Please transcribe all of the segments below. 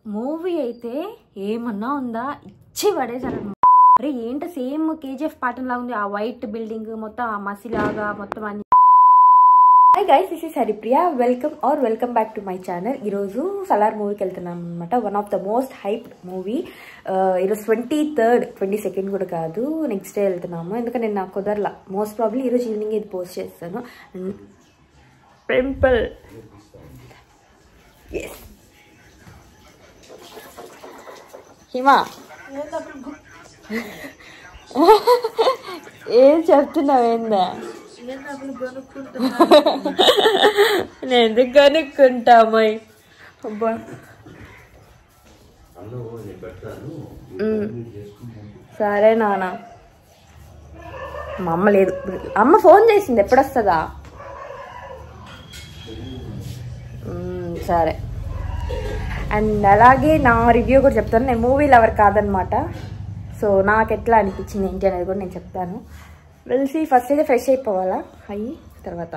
Movie అయితే ఏమన్నా ఉందా, ఇచ్చి పడేసారు. అరే ఏంటి సేమ్ కేజీఎఫ్ ప్యాటర్న్ లాగా ఉంది. ఆ వైట్ బిల్డింగ్ మొత్తం ఆ మసిలాగా మొత్తం అన్ని. Hi guys, this is Haripriya. Welcome back to my channel. ఈరోజు సలార్ మూవీకి వెళ్తున్నాం అనమాట. One of the most hype movie. ఈరోజు 23rd, 22nd కూడా కాదు, నెక్స్ట్ డే వెళ్తున్నాము. ఎందుకంటే నేను నాకు కుదరలా. మోస్ట్ ప్రాబ్లీ ఈరోజు ఈవినింగ్ ఇది పోస్ట్ చేస్తాను. టెంపుల్ హిమా ఏం చెప్తున్నావేందా? నేను ఎందుకు కనుక్కుంటామై. అబ్బా సరే నాన్న. మా అమ్మ లేదు. అమ్మ ఫోన్ చేసింది, ఎప్పుడు వస్తుందా? సరే. అండ్ అలాగే నా రివ్యూ కూడా చెప్తాను. నేను మూవీ లవర్ కాదనమాట. సో నాకు ఎట్లా అనిపించింది ఏంటి అనేది కూడా నేను చెప్తాను. వెళ్సి ఫస్ట్ అయితే ఫ్రెష్ అయిపోవాలా అయ్యి తర్వాత.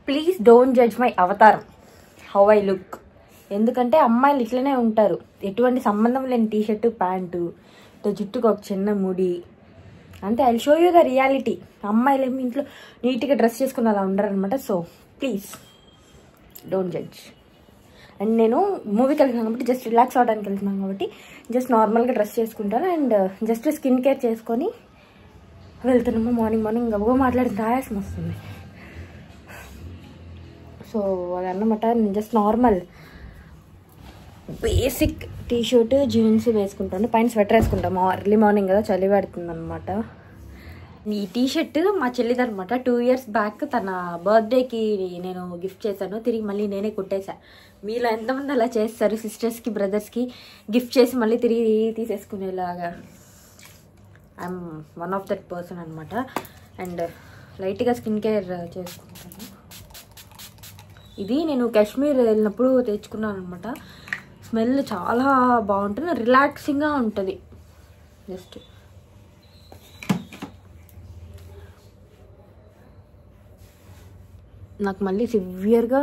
ప్లీజ్ డోంట్ జడ్జ్ మై అవతారం, హౌ ఐ లుక్. ఎందుకంటే అమ్మాయిలు ఇట్లనే ఉంటారు. ఎటువంటి సంబంధం లేని టీషర్టు, ప్యాంటు, జుట్టుకు ఒక చిన్న ముడి, అంతే. I show you the reality. అమ్మాయిలు ఏమి ఇంట్లో నీట్గా డ్రెస్ చేసుకుని అలా ఉండరు అనమాట. So please don't judge. And నేను మూవీకి వెళ్తున్నాను కాబట్టి, జస్ట్ రిలాక్స్ అవ్వడానికి వెళ్తున్నాను కాబట్టి జస్ట్ నార్మల్గా డ్రెస్ చేసుకుంటాను. అండ్ జస్ట్ స్కిన్ కేర్ చేసుకొని వెళ్తున్నాము. మార్నింగ్ గబగబా మాట్లాడితే ఆయాసం వస్తుంది. సో అదన్నమాట. నేను just normal basic T-shirt, jeans వేసుకుంటాను. పైన స్వెటర్ వేసుకుంటాము. ఎర్లీ మార్నింగ్ కదా, చలి పడుతుంది అనమాట. ఈ టీషర్ట్ మా చెల్లిది అనమాట. 2 years బ్యాక్ తన బర్త్డేకి నేను గిఫ్ట్ చేశాను. తిరిగి మళ్ళీ నేనే కుట్టేశాను. మీలో ఎంతమంది అలా చేస్తారు? సిస్టర్స్కి, బ్రదర్స్కి గిఫ్ట్ చేసి మళ్ళీ తిరిగి తీసేసుకునేలాగా. I'm one of that person అనమాట. అండ్ లైట్గా స్కిన్ కేర్ చేసుకుంటాను. ఇది నేను కాశ్మీర్ వెళ్ళినప్పుడు తెచ్చుకున్నాను అనమాట. స్మెల్ చాలా బాగుంటుంది, రిలాక్సింగ్గా ఉంటుంది. జస్ట్ నాకు మళ్ళీ సివియర్గా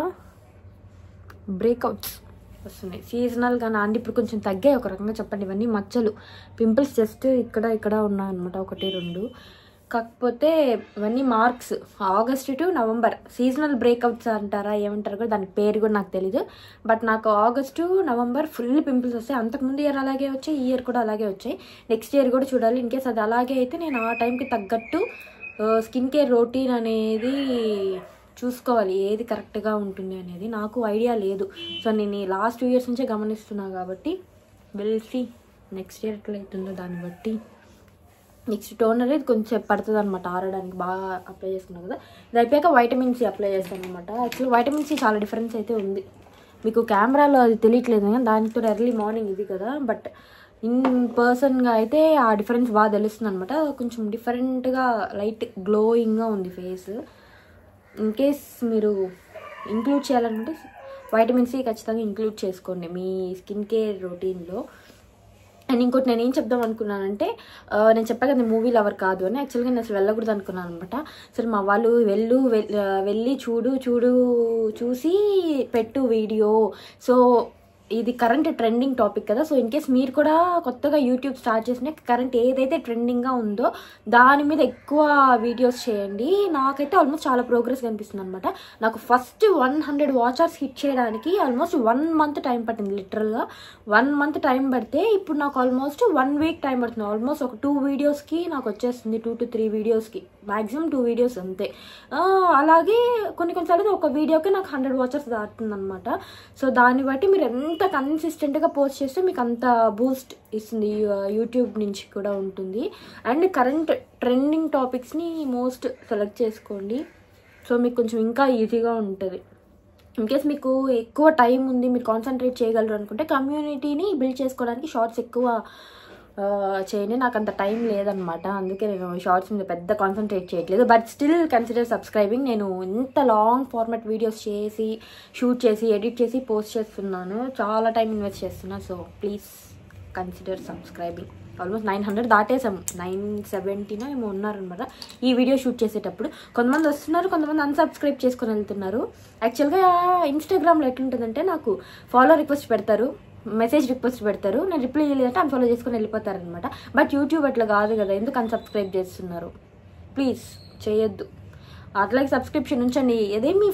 బ్రేక్అవుట్స్ వస్తున్నాయి సీజనల్గా. అండి ఇప్పుడు కొంచెం తగ్గాయి ఒక రకంగా చెప్పండి. ఇవన్నీ మచ్చలు, పింపుల్స్ జస్ట్ ఇక్కడ ఉన్నాయన్నమాట, 1, 2. కాకపోతే ఇవన్నీ marks. August to November seasonal breakouts అంటారా, ఏమంటారు కూడా, దాని పేరు కూడా నాకు తెలీదు. బట్ నాకు ఆగస్టు, నవంబర్ ఫుల్ పింపుల్స్ వస్తాయి. అంతకుముందు ఇయర్ అలాగే వచ్చాయి, ఈ ఇయర్ కూడా అలాగే వచ్చాయి. నెక్స్ట్ ఇయర్ కూడా చూడాలి. ఇన్కేస్ అది అలాగే అయితే నేను ఆ టైంకి తగ్గట్టు స్కిన్ కేర్ రొటీన్ అనేది చూసుకోవాలి, ఏది కరెక్ట్గా ఉంటుంది అనేది. నాకు ఐడియా లేదు. సో నేను ఈ లాస్ట్ 2 years నుంచే గమనిస్తున్నాను కాబట్టి వెల్సి నెక్స్ట్ ఇయర్ ఎట్లా అవుతుందో దాన్ని బట్టి. నెక్స్ట్ టోనర్ ఇది కొంచెం పడుతుంది అనమాట ఆరడానికి. బాగా అప్లై చేసుకున్నాను కదా, ఇది అయిపోయాక వైటమిన్ సి అప్లై చేస్తాను అనమాట. యాక్చువల్లీ వైటమిన్ సి చాలా డిఫరెన్స్ అయితే ఉంది. మీకు కెమెరాలో అది తెలియట్లేదు కానీ దానితో ఎర్లీ మార్నింగ్ ఇది కదా, బట్ ఇన్ పర్సన్గా అయితే ఆ డిఫరెన్స్ బాగా తెలుస్తుంది అనమాట. కొంచెం డిఫరెంట్గా లైట్ గ్లోయింగ్గా ఉంది ఫేస్. ఇన్ కేస్ మీరు ఇంక్లూడ్ చేయాలనుకుంటే వైటమిన్ సి ఖచ్చితంగా ఇంక్లూడ్ చేసుకోండి మీ స్కిన్ కేర్ రొటీన్లో. అండ్ ఇంకోటి నేను ఏం చెప్దాం అనుకున్నానంటే, నేను చెప్పాను కదా మూవీ లవర్ కాదు అని. యాక్చువల్గా నేను అసలు వెళ్ళకూడదు అనుకున్నాను అనమాట. సరే మా వాళ్ళు వెళ్ళి చూసి పెట్టు వీడియో. సో ఇది కరెంట్ ట్రెండింగ్ టాపిక్ కదా. సో ఇన్ కేస్ మీరు కూడా కొత్తగా యూట్యూబ్ స్టార్ట్ చేసిన కరెంట్ ఏదైతే ట్రెండింగ్గా ఉందో దాని మీద ఎక్కువ వీడియోస్ చేయండి. నాకైతే ఆల్మోస్ట్ చాలా ప్రోగ్రెస్ కనిపిస్తుంది అనమాట. నాకు ఫస్ట్ 100 వాచర్స్ హిట్ చేయడానికి ఆల్మోస్ట్ 1 month టైం పట్టింది. లిటరల్గా 1 month టైం పడితే ఇప్పుడు నాకు ఆల్మోస్ట్ 1 week టైం పడుతుంది. ఆల్మోస్ట్ ఒక 2 videosకి నాకు వచ్చేస్తుంది. 2 to 3 videosకి, మ్యాక్సిమం 2 videos అంతే. అలాగే కొన్నిసార్లు ఒక వీడియోకి నాకు 100 వాచర్స్ దాటుతుంది అనమాట. సో దాన్ని బట్టి మీరు ఎంత కన్సిస్టెంట్గా పోస్ట్ చేస్తే మీకు అంత బూస్ట్ ఇస్తుంది, యూట్యూబ్ నుంచి కూడా ఉంటుంది. అండ్ కరెంట్ ట్రెండింగ్ టాపిక్స్ని మోస్ట్ సెలెక్ట్ చేసుకోండి. సో మీకు కొంచెం ఇంకా ఈజీగా ఉంటుంది. ఇన్కేస్ మీకు ఎక్కువ టైం ఉంది, మీరు కాన్సన్ట్రేట్ చేయగలరు అనుకుంటే కమ్యూనిటీని బిల్డ్ చేసుకోవడానికి షార్ట్స్ ఎక్కువ చేయండి. నాకు అంత టైం లేదనమాట, అందుకే నేను షార్ట్స్ మీద పెద్ద కాన్సన్ట్రేట్ చేయట్లేదు. But still consider subscribing. నేను ఇంత లాంగ్ ఫార్మాట్ వీడియోస్ చేసి, షూట్ చేసి, ఎడిట్ చేసి పోస్ట్ చేస్తున్నాను. చాలా టైం ఇన్వెస్ట్ చేస్తున్నా. So please consider subscribing. Almost 900 దాటేసాము. 970 ఏమో ఉన్నారనమాట ఈ వీడియో షూట్ చేసేటప్పుడు. కొంతమంది వస్తున్నారు, కొంతమంది అన్సబ్స్క్రైబ్ చేసుకొని వెళ్తున్నారు. యాక్చువల్గా ఇన్స్టాగ్రామ్లో ఎట్లుంటుందంటే నాకు ఫాలో రిక్వెస్ట్ పెడతారు, మెసేజ్ రిక్వెస్ట్ పెడతారు, నేను రిప్లై చేయలేదంటే అన్ఫాలో చేసుకొని వెళ్ళిపోతారనమాట. బట్ యూట్యూబ్ అట్లా కాదు కదా, ఎందుకు అన్సబ్స్క్రైబ్ చేస్తున్నారు? ప్లీజ్ చేయొద్దు. అట్లాగే సబ్స్క్రిప్షన్ ఉంచండి. అదేమి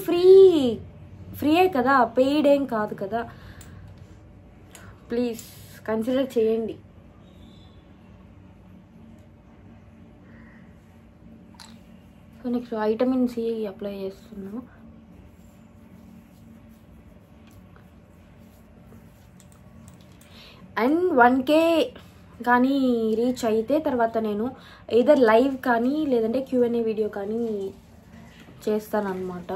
ఫ్రీయే కదా, పెయిడ్ ఏం కాదు కదా. ప్లీజ్ కన్సిడర్ చేయండి. So next vitamin C apply చేస్తున్నాను. అండ్ 1K కానీ రీచ్ అయితే తర్వాత నేను ఏదర్ లైవ్ కానీ లేదంటే Q&A వీడియో కానీ చేస్తానన్నమాట.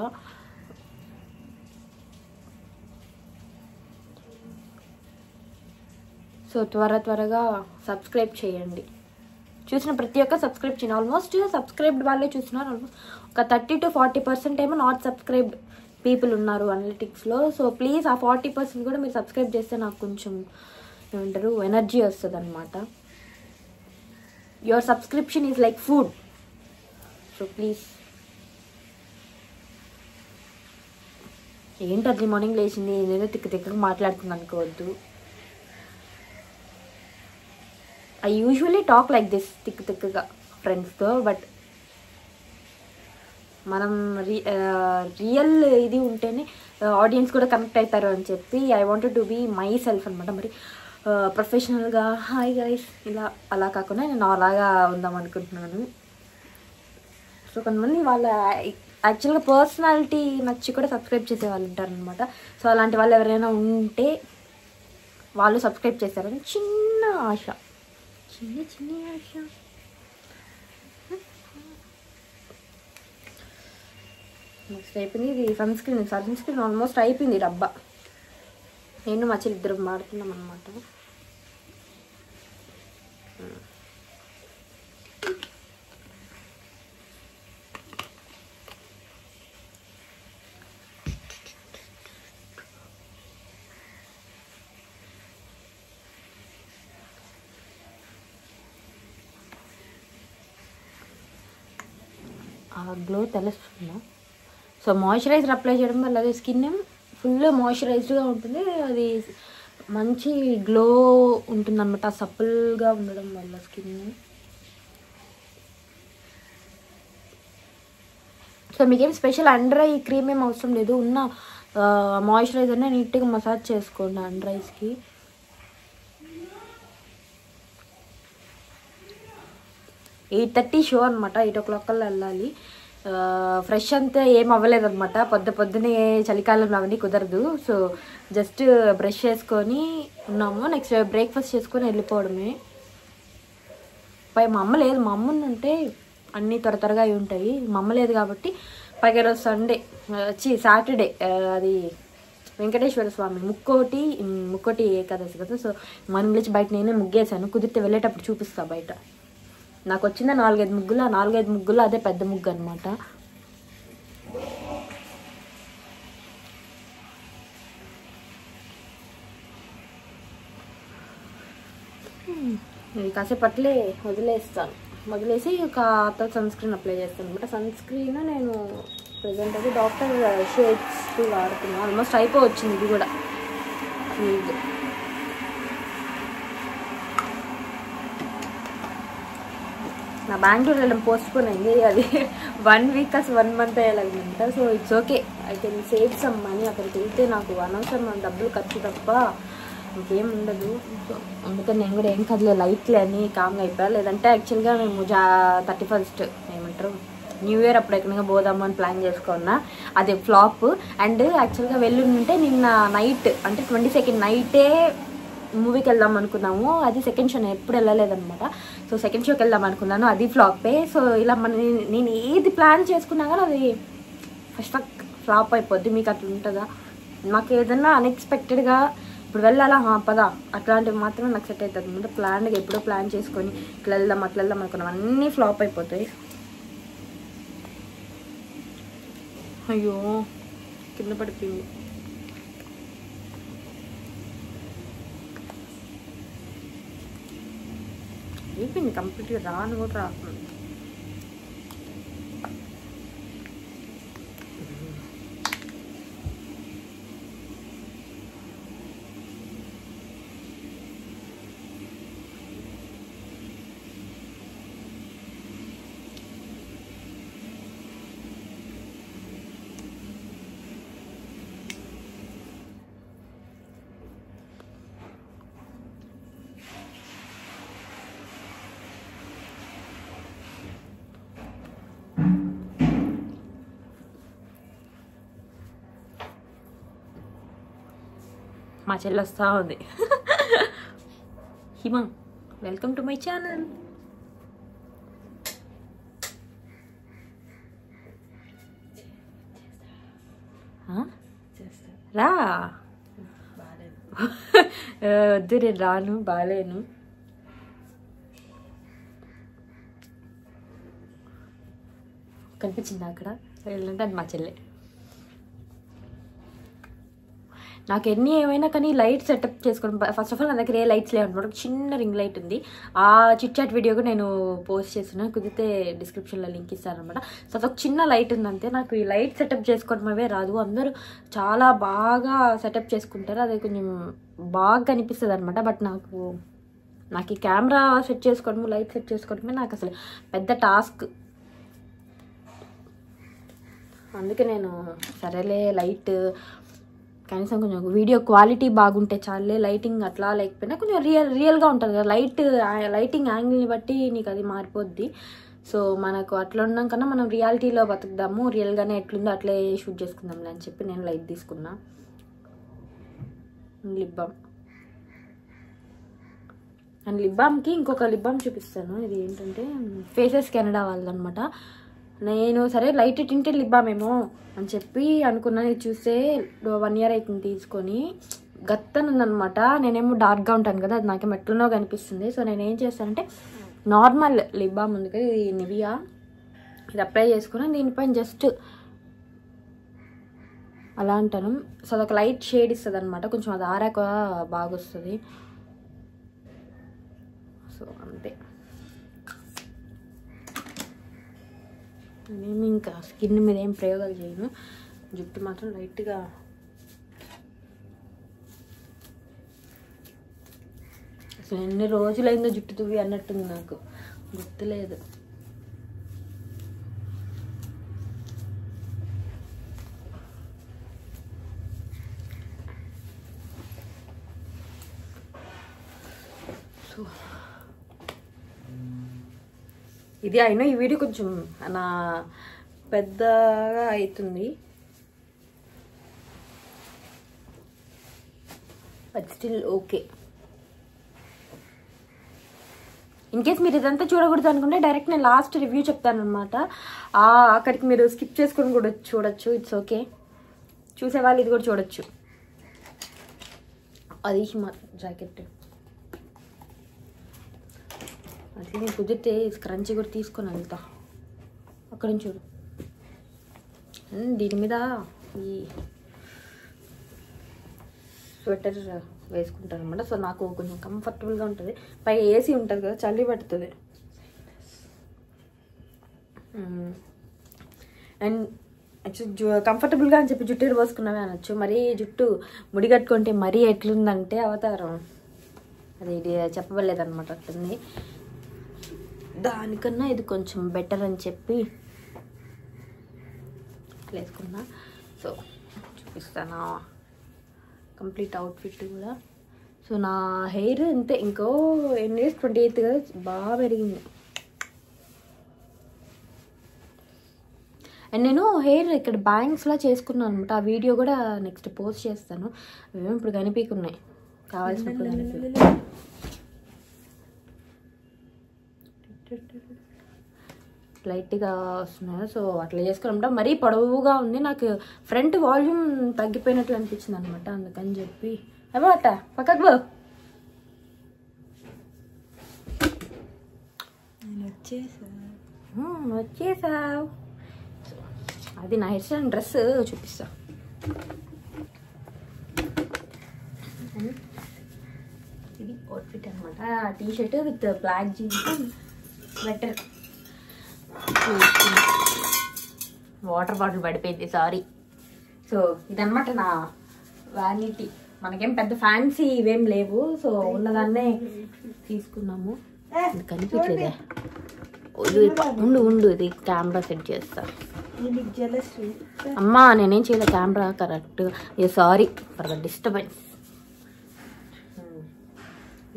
సో త్వరగా సబ్స్క్రైబ్ చేయండి. చూసిన ప్రతి ఒక్క సబ్స్క్రైబ్ చేయండి. ఆల్మోస్ట్ సబ్స్క్రైబ్డ్ వాళ్ళే చూస్తున్నారు. ఆల్మోస్ట్ ఒక 30 to 40% ఏమో నాట్ సబ్స్క్రైబ్డ్ పీపుల్ ఉన్నారు అనలిటిక్స్లో. సో ప్లీజ్ ఆ 40% కూడా మీరు సబ్స్క్రైబ్ చేస్తే నాకు కొంచెం ఏమంటారు ఎనర్జీ వస్తుంది అనమాట. Your subscription is like food. So please. ఏంటి అర్లీ మార్నింగ్ లేచింది నేనే తిక్కగా మాట్లాడుతుంది అనుకోవద్దు. I usually talk like this తిక్కగా ఫ్రెండ్స్తో. బట్ మనం రియల్ ఇది ఉంటేనే ఆడియన్స్ కూడా కనెక్ట్ అవుతారు అని చెప్పి I wanted to be myself అనమాట. మరి ప్రొఫెషనల్గా హాయ్ గైస్ ఇలా అలా కాకుండా నేను అలాగా ఉందాం అనుకుంటున్నాను. సో కొంతమంది వాళ్ళ యాక్చువల్గా పర్సనాలిటీ నచ్చి కూడా సబ్స్క్రైబ్ చేసే వాళ్ళు ఉంటారనమాట. సో అలాంటి వాళ్ళు ఎవరైనా ఉంటే వాళ్ళు సబ్స్క్రైబ్ చేస్తారని చిన్న ఆశ. చిన్న ఆశ. నెక్స్ట్ అయిపోయింది. ఇది సన్ స్క్రీన్ ఆల్మోస్ట్ అయిపోయింది డబ్బా. నేను మా చెల్లి ఇద్దరు మాడుతున్నాం అనమాట. ఆ గ్లో తెలుస్తుందా? సో మాయిశ్చరైజర్ అప్లై చేయడం వల్ల అది స్కిన్ ఫుల్ మాయిశ్చరైజ్డ్గా ఉంటుంది. అది మంచి గ్లో ఉంటుందన్నమాట సప్పుల్గా ఉండడం వల్ల స్కిన్. సో మీకేం స్పెషల్ అండర్ ఐ క్రీమ్ ఏం అవసరం లేదు. ఉన్న మాయిశ్చరైజర్నే నీట్గా మసాజ్ చేసుకోండి అండర్ ఐస్కి. ఎయిట్ 8:30 షో అనమాట. 8 o'clock కల్లా వెళ్ళాలి. ఫ్రెష్ అంతా ఏం అవ్వలేదన్నమాట. పొద్దునే చలికాలంలో అవన్నీ కుదరదు. సో జస్ట్ బ్రష్ చేసుకొని ఉన్నాము. నెక్స్ట్ బ్రేక్ఫాస్ట్ చేసుకొని వెళ్ళిపోవడమే. పై మా అమ్మ లేదు. మా అమ్మ ఉంటే అన్నీ త్వరగా అయి ఉంటాయి. మా అమ్మ లేదు కాబట్టి పైగా రోజు సండే సాటర్డే అది వెంకటేశ్వర స్వామి ముక్కోటి ఏకాదశి కదా. సో మార్నింగ్ లేచి బయట నేనే ముగ్గేసాను. కుదిరితే వెళ్ళేటప్పుడు చూపిస్తా బయట. నాకు వచ్చిందా 4-5 ముగ్గులు. ఆ 4-5 ముగ్గులు అదే పెద్ద ముగ్గు అనమాట. ఇది కాసేపట్లే వదిలేసి ఒక సన్ స్క్రీన్ అప్లై చేస్తాను అనమాట. సన్ స్క్రీన్ నేను ప్రజెంట్ అది డాక్టర్ షేడ్స్ వాడుతున్నాను. ఆల్మోస్ట్ అయిపోవచ్చింది ఇది కూడా. నా బెంగళూరు వెళ్ళడం పోస్ట్పోన్ అయింది. అది 1 week 1 month అయ్యాలంట. So it's okay. I can save some money. అక్కడికి వెళ్తే నాకు అనవసరం డబ్బులు ఖర్చు తప్ప ఇంకేం ఉండదు. సో అందుకని నేను కూడా ఏం కదలే లైట్లే అని కామ్గా అయిపోయా. లేదంటే యాక్చువల్గా మేము 31st ఏమంటారు న్యూ ఇయర్ అప్పుడు ఎక్కడిగా పోదాము అని ప్లాన్ చేసుకున్నా. అది ఫ్లాప్. అండ్ యాక్చువల్గా వెళ్ళుంటే నిన్న నైట్ అంటే 22nd నైటే మూవీకి వెళ్దాం అనుకున్నాము. అది సెకండ్ షో. నేను ఎప్పుడు వెళ్ళలేదన్నమాట. సో సెకండ్ షోకి వెళ్దాం అనుకున్నాను. అది ఫ్లాపే. సో ఇలా నేను ఏది ప్లాన్ చేసుకున్నా కానీ అది ఫస్ట్ ఫ్లాప్ అయిపోద్ది. మీకు అట్లా ఉంటుందా? నాకు ఏదన్నా అన్ఎక్స్పెక్టెడ్గా ఇప్పుడు వెళ్ళాలా పదా అట్లాంటివి మాత్రమే నాకు సెట్ అవుతుంది అనమాట. ప్లాన్గా ఎప్పుడో ప్లాన్ చేసుకొని ఇట్లా వెళ్దాం అట్లా వెళ్దాం అనుకున్నాం. అన్నీ ఫ్లాప్ అయిపోతాయి. అయ్యో కింద పడిపోయింది. అయిపోయింది కంప్లీట్గా. రాను కూడా రాకుండా. మా చెల్లి వస్తూ ఉంది. హిమ, వెల్కమ్ టు మై ఛానల్. రా. వద్దు, నేను రాను, బాగాలేను. కనిపించింది అక్కడ వెళ్ళంటే అది మా చెల్లె. నాకు ఎన్ని ఏమైనా కానీ లైట్ సెటప్ చేసుకోవడం, ఫస్ట్ ఆఫ్ ఆల్ నా దగ్గర ఏ లైట్స్ లేవన్నమాట. చిన్న రింగ్ లైట్ ఉంది. ఆ చిట్ చాట్ వీడియో కూడా నేను పోస్ట్ చేస్తున్నాను, కుదిరితే డిస్క్రిప్షన్లో లింక్ ఇస్తానమాట. సో అదొక చిన్న లైట్ ఉంది అంతే. నాకు ఈ లైట్ సెటప్ చేసుకోవడం అవే రాదు. అందరూ చాలా బాగా సెటప్ చేసుకుంటారు, అది కొంచెం బాగా అనిపిస్తుంది అనమాట. బట్ నాకు ఈ కెమెరా సెట్ చేసుకోవడము, లైట్ సెట్ చేసుకోవడమే నాకు అసలు పెద్ద టాస్క్. అందుకే నేను సరేలే లైట్ కనీసం కొంచెం వీడియో క్వాలిటీ బాగుంటే చాలే, లైటింగ్ అట్లా లేకపోయినా కొంచెం రియల్గా ఉంటుంది కదా. లైటింగ్ యాంగిల్ని బట్టి నీకు అది మారిపోద్ది. సో మనకు అట్లా ఉండడం కన్నా మనం రియాలిటీలో బతుకుదాము, రియల్గానే ఎట్లుందో అట్లే షూట్ చేసుకుందాంలే అని చెప్పి నేను లైట్ తీసుకున్నా. లిప్ బామ్, అండ్ లిప్ బామ్కి ఇంకొక లిప్ బామ్ చూపిస్తాను. ఇది ఏంటంటే ఫేసెస్ కెనడా వాళ్ళదనమాట. నేను సరే లైట్ టింటెడ్ లిప్ బామ్ ఏమో అని చెప్పి అనుకున్నాను. ఇది చూస్తే 1 year అవుతుంది తీసుకొని, గత్తనుందనమాట. నేనేమో డార్క్గా ఉంటాను కదా, అది నాకేమో ఎట్లనో కనిపిస్తుంది. సో నేను ఏం చేస్తానంటే నార్మల్ లిప్ బామ్ ఉంది కదా, ఇది నివియా, ఇది అప్లై చేసుకుని దీనిపైన జస్ట్ అలా అంటాను. సో అదొక లైట్ షేడ్ ఇస్తుంది అనమాట, కొంచెం అది ఆరాక బాగా వస్తుంది. సో అంతే. నేనేమి ఇంకా స్కిన్ మీద ఏం ప్రయోగాలు చేయను. జుట్టు మాత్రం లైట్గా అసలు ఎన్ని రోజులైందో జుట్టు తువ్వి అన్నట్టుంది, నాకు గుర్తులేదు. సో ఇది అయినా ఈ వీడియో కొంచెం నా పెద్దగా అవుతుంది, but still okay. In case మీరు ఇదంతా చూడకూడదు అనుకుంటే డైరెక్ట్ నేను లాస్ట్ రివ్యూ చెప్తాను అనమాట. అక్కడికి మీరు స్కిప్ చేసుకొని కూడా చూడొచ్చు, ఇట్స్ ఓకే. చూసేవాళ్ళు ఇది కూడా చూడొచ్చు. అది హిమ జాకెట్. అట్లా నేను కుదిరితే స్క్రంచీ కూడా తీసుకొని వెళ్తా. అక్కడ నుంచి చూడు, దీని మీద ఈ స్వెటర్ వేసుకుంటాను అనమాట. సో నాకు కొంచెం కంఫర్టబుల్గా ఉంటుంది. పైగా ఏసీ ఉంటుంది కదా, చలి పడుతుంది. అండ్ కంఫర్టబుల్గా అని చెప్పి జుట్టు పోసుకున్నామే అనొచ్చు. మరీ జుట్టు ముడి కట్టుకుంటే మరీ ఎట్లుందంటే అవతారం, అది చెప్పబడలేదన్నమాట. అట్లుంది. దానికన్నా ఇది కొంచెం బెటర్ అని చెప్పి వేసుకున్నా. సో చూపిస్తాను కంప్లీట్ అవుట్ఫిట్ కూడా. సో నా హెయిర్ అంతే, ఇంకో ఎన్ని డేస్ 28 కదా, బాగా పెరిగింది. అండ్ నేను హెయిర్ ఇక్కడ బ్యాంగ్స్లా చేసుకున్నాను అనమాట. ఆ వీడియో కూడా నెక్స్ట్ పోస్ట్ చేస్తాను. అవేమో ఇప్పుడు కనిపించున్నాయి, కావాల్సినప్పుడు కనిపి. లైట్గా వస్తున్నాయి. సో అట్లా చేసుకున్నాం. మరీ పొడవుగా ఉంది, నాకు ఫ్రంట్ వాల్యూమ్ తగ్గిపోయినట్లు అనిపించింది అనమాట. అందుకని చెప్పి అవో అట్ట పక్కకు వచ్చేసావు. అది నా హెయిర్ స్టైల్ డ్రెస్ చూపిస్తా. ఇది అవుట్ఫిట్ అనమాట. T shirt with black jeans sweater. Water bottle పడిపోయింది, సారీ. సో ఇదనమాట నా వ్యానిటీ. మనకేం పెద్ద ఫ్యాన్సీ ఇవేం లేవు, సో ఉన్నదాన్నే తీసుకున్నాము. కనిపించలేదే, ఉండు ఇది కెమెరా సెట్ చేస్తా. అమ్మా నేనేం చేయలే, camera correct. Sorry for the disturbance.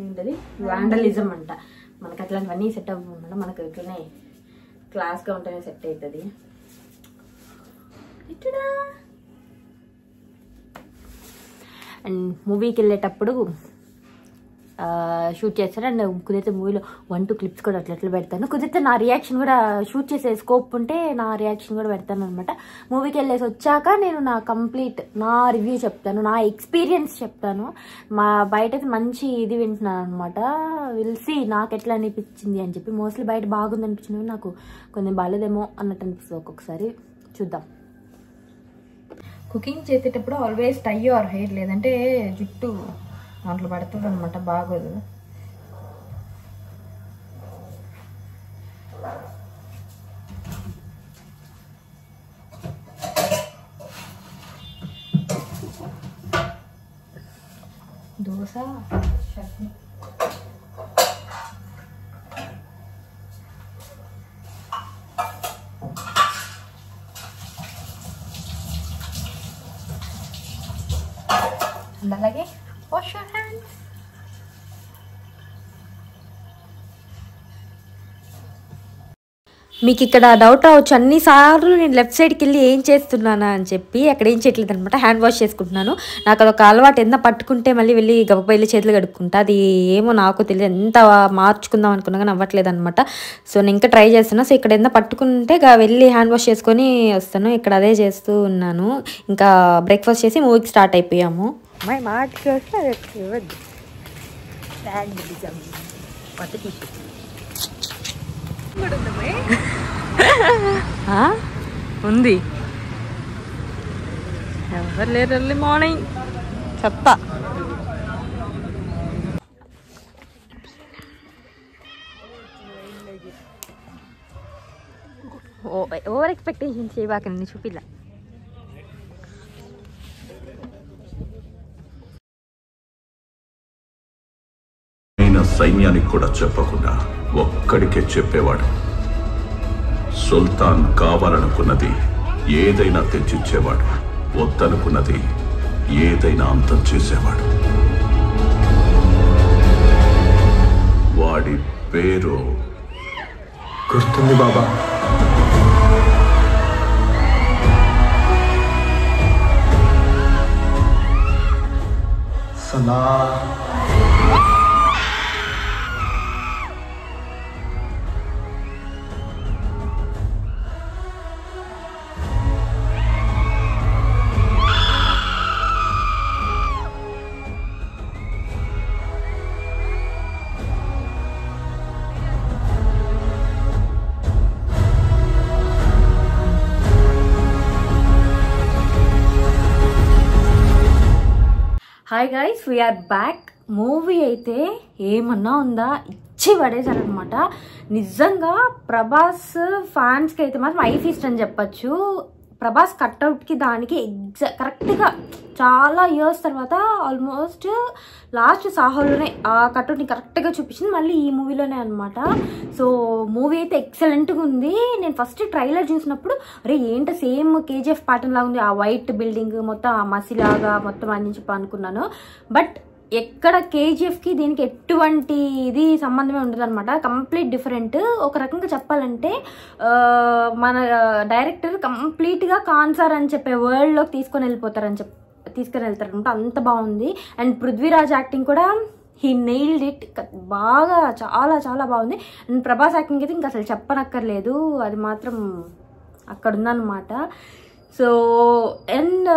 ఏంటది వాండలిజం అంట. మనకు అట్లాంటివన్నీ సెట్ అవ్వకుండా మనకు ఇట్లనే క్లాస్గా ఉంటేనే సెట్ అవుతుంది. అండ్ మూవీకి వెళ్ళేటప్పుడు షూట్ చేస్తాను. అండ్ కుదిరితే మూవీలో 1-2 క్లిప్స్ కూడా అట్లా పెడతాను. కుదిరితే నా రియాక్షన్ కూడా షూట్ చేసే స్కోప్ ఉంటే నా రియాక్షన్ కూడా పెడతాను అనమాట. మూవీకి వెళ్ళేసి వచ్చాక నేను నా రివ్యూ చెప్తాను, నా ఎక్స్పీరియన్స్ చెప్తాను. బయట మంచి ఇది వింటున్నాను అనమాట. విల్సి నాకు ఎట్లా అనిపించింది అని చెప్పి. మోస్ట్లీ బయట బాగుంది అనిపించింది, నాకు కొంచెం బాగాలేదేమో అన్నట్టు అనిపిస్తుంది ఒక్కొక్కసారి. చూద్దాం. కుకింగ్ చేసేటప్పుడు ఆల్వేస్ టై ఆర్ హెయిర్, లేదంటే జుట్టు దాంట్లో పడుతుంది అనమాట, బాగోదు. దోశ చట్నీ. అలాగే wash your hands. మీకు ఇక్కడ డౌట్ రావచ్చు, అన్నిసార్లు నేను లెఫ్ట్ సైడ్కి వెళ్ళి ఏం చేస్తున్నానా అని చెప్పి. అక్కడ ఏం చేయట్లేదు అనమాట, హ్యాండ్ వాష్ చేసుకుంటున్నాను. నాకు అదొక అలవాటు, ఎంత పట్టుకుంటే మళ్ళీ వెళ్ళి గబగబా వెళ్ళి చేతులు కడుక్కుంటా. అది ఏమో నాకు తెలియదు, ఎంత మార్చుకుందాం అనుకున్నా కానీ అవ్వట్లేదు అనమాట. సో నేను ఇంకా ట్రై చేస్తున్నా. సో ఇక్కడ ఎంత పట్టుకుంటే వెళ్ళి హ్యాండ్ వాష్ చేసుకొని వస్తాను. ఇక్కడ అదే చేస్తూ ఉన్నాను. ఇంకా బ్రేక్ఫాస్ట్ చేసి మూవీకి స్టార్ట్ అయిపోయాము. మై మాటకి వస్తే ఇవ్వద్దు. ఉంది, ఎవరు లేరు. ఎర్లీ మార్నింగ్ చెత్త. ఓవర్ ఎక్స్పెక్టేషన్ చేయబాకండి, చూపిలా. సైన్యానికి కూడా చెప్పకుండా ఒక్కడికే చెప్పేవాడు. సుల్తాన్ కావాలనుకున్నది ఏదైనా తెచ్చిచ్చేవాడు, వద్దనుకున్నది ఏదైనా అంతం చేసేవాడు. వాడి పేరు గుర్తుంది బాబా. సలా. Hi guys, we're back. Movie అయితే ఏమన్నా ఉందా, ఇచ్చి పడేశారనమాట. నిజంగా ప్రభాస్ ఫ్యాన్స్కి అయితే మాత్రం ఐ ఫీస్ట్ అని చెప్పచ్చు. ప్రభాస్ కట్అవుట్కి దానికి కరెక్ట్గా చాలా ఇయర్స్ తర్వాత ఆల్మోస్ట్ లాస్ట్ సాహోలోనే ఆ కట్అవుట్ని కరెక్ట్గా చూపించింది, మళ్ళీ ఈ మూవీలోనే అనమాట. సో మూవీ అయితే ఎక్సలెంట్గా ఉంది. నేను ఫస్ట్ ట్రైలర్ చూసినప్పుడు అరే ఏంటో సేమ్ కేజీఎఫ్ ప్యాటర్న్ లాగా ఉంది, ఆ వైట్ బిల్డింగ్ మొత్తం ఆ మసిలాగా మొత్తం అని చెప్పి అనుకున్నాను. బట్ ఎక్కడ కేజీఎఫ్కి దీనికి ఎటువంటి ఇది సంబంధమే ఉండదు అనమాట. Complete different. ఒక రకంగా చెప్పాలంటే మన డైరెక్టర్ కంప్లీట్గా కాన్సార్ అని చెప్పే వరల్డ్లోకి తీసుకొని వెళ్తారనమాట. అంత బాగుంది. అండ్ పృథ్వీరాజ్ యాక్టింగ్ కూడా హీ నెయిల్డ్ ఇట్, బాగా చాలా చాలా బాగుంది. అండ్ ప్రభాస్ యాక్టింగ్ అయితే ఇంకా అసలు చెప్పనక్కర్లేదు, అది మాత్రం అక్కడ ఉందన్నమాట. సో అండ్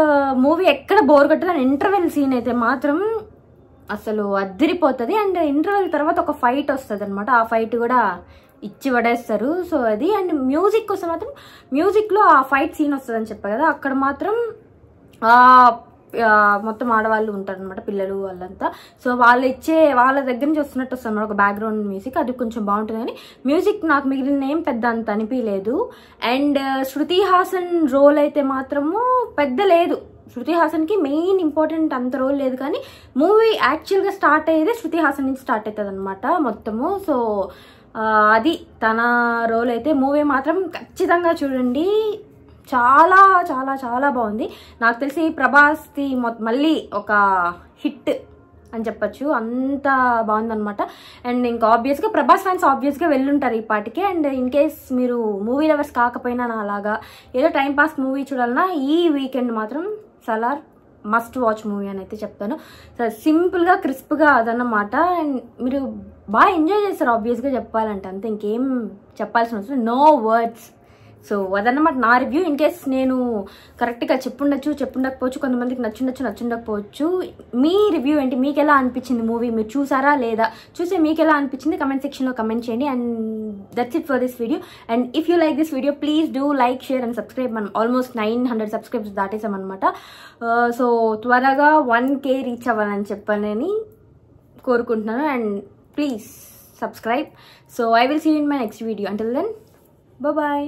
మూవీ ఎక్కడ బోర్ కొట్టదు. అండ్ ఇంటర్వెల్ సీన్ అయితే మాత్రం అసలు అద్దరిపోతుంది. అండ్ ఇంటర్వెల్ తర్వాత ఒక ఫైట్ వస్తుంది అనమాట, ఆ ఫైట్ కూడా ఇచ్చి పడేస్తారు. సో అది. అండ్ మ్యూజిక్ కోసం మాత్రం మ్యూజిక్లో ఆ ఫైట్ సీన్ వస్తుంది అని చెప్పా కదా, అక్కడ మాత్రం మొత్తం ఆడవాళ్ళు ఉంటారు అనమాట, పిల్లలు వాళ్ళంతా. సో వాళ్ళ దగ్గర నుంచి వస్తున్నట్టు వస్తుంది ఒక బ్యాక్గ్రౌండ్ మ్యూజిక్, అది కొంచెం బాగుంటుంది. కానీ మ్యూజిక్ నాకు మిగిలిన ఏం పెద్ద అంత అనిపించలేదు. అండ్ శృతి హాసన్ రోల్ అయితే మాత్రము పెద్ద లేదు. శృతి హాసన్కి మెయిన్ ఇంపార్టెంట్ అంత రోల్ లేదు, కానీ మూవీ యాక్చువల్గా స్టార్ట్ అయ్యేది శృతి హాసన్ నుంచి స్టార్ట్ అవుతుంది అనమాట మొత్తము. సో అది తన రోల్ అయితే. మూవీ మాత్రం ఖచ్చితంగా చూడండి, చాలా చాలా చాలా బాగుంది. నాకు తెలిసి ప్రభాస్ది మళ్ళీ ఒక హిట్ అని చెప్పచ్చు, అంత బాగుందనమాట. అండ్ ఇంకా ఆబ్వియస్గా ప్రభాస్ ఫ్యాన్స్ ఆబ్వియస్గా వెళ్ళుంటారు ఈ పాటికి. అండ్ ఇన్ కేస్ మీరు మూవీ లవర్స్ కాకపోయినా నా అలాగా ఏదో టైంపాస్ మూవీ చూడాలన్నా ఈ వీకెండ్ మాత్రం సలార్ మస్ట్ వాచ్ మూవీ అని అయితే చెప్తాను. సింపుల్గా క్రిస్ప్గా అదన్నమాట. అండ్ మీరు బాగా ఎంజాయ్ చేస్తారు ఆబ్వియస్గా చెప్పాలంటే, అంతే, ఇంకేం చెప్పాల్సిన అవసరం, నో వర్డ్స్. సో అదన్నమాట నా రివ్యూ. ఇన్ కేస్ నేను కరెక్ట్గా చెప్పుండకపోవచ్చు, కొంతమందికి నచ్చుండకపోవచ్చు. మీ రివ్యూ ఏంటి, మీకు ఎలా అనిపించింది మూవీ, మీరు చూసారా లేదా, చూసే మీకు ఎలా అనిపించింది కమెంట్ సెక్షన్లో కమెంట్ చేయండి. And that's it for this video. And if you like this video please do like, share and subscribe. మనం ఆల్మోస్ట్ 900 సబ్స్క్రైబ్స్ దాటేసామన్నమాట. సో త్వరగా 1K రీచ్ అవ్వాలని చెప్పాలని కోరుకుంటున్నాను. And please subscribe. So I will see you in my next video. Until then, bye bye.